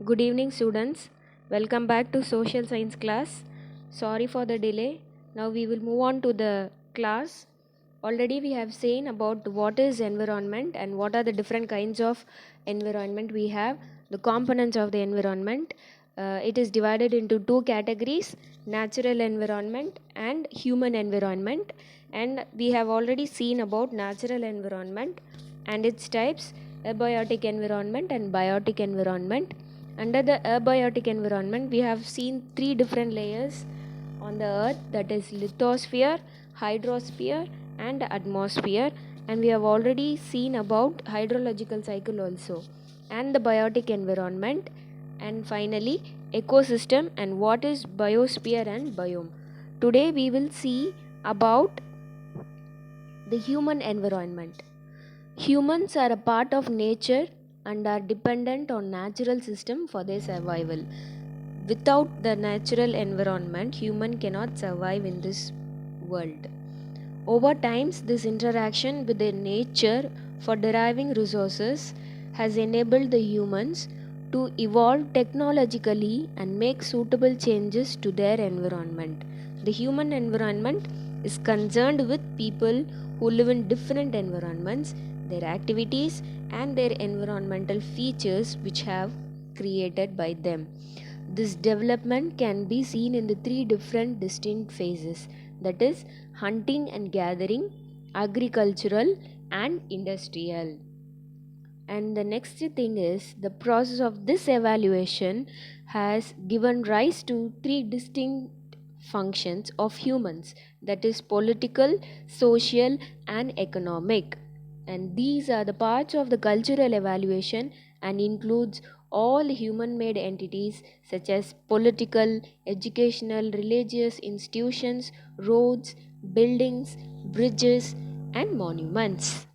Good evening, students. Welcome back to social science class. Sorry for the delay. Now we will move on to the class. Already we have seen about what is environment and what are the different kinds of environment we have, the components of the environment. It is divided into two categories: natural environment and human environment. And we have already seen about natural environment and its types: abiotic environment and biotic environment. Under the abiotic environment, we have seen three different layers on the earth, that is lithosphere, hydrosphere and atmosphere, and we have already seen about hydrological cycle also, and the biotic environment, and finally ecosystem and what is biosphere and biome. Today we will see about the human environment. Humans are a part of nature and are dependent on natural system for their survival. Without the natural environment, human cannot survive in this world. Over times, this interaction with the nature for deriving resources has enabled the humans to evolve technologically and make suitable changes to their environment. The human environment is concerned with people who live in different environments, their activities, and their environmental features which have created by them. This development can be seen in the three different distinct phases, that is, hunting and gathering, agricultural, and industrial. And the next thing is the process of this evaluation has given rise to three distinct functions of humans, that is, political, social, and economic. And these are the parts of the cultural evaluation and includes all human made entities such as political, educational, religious institutions, roads, buildings, bridges, and monuments.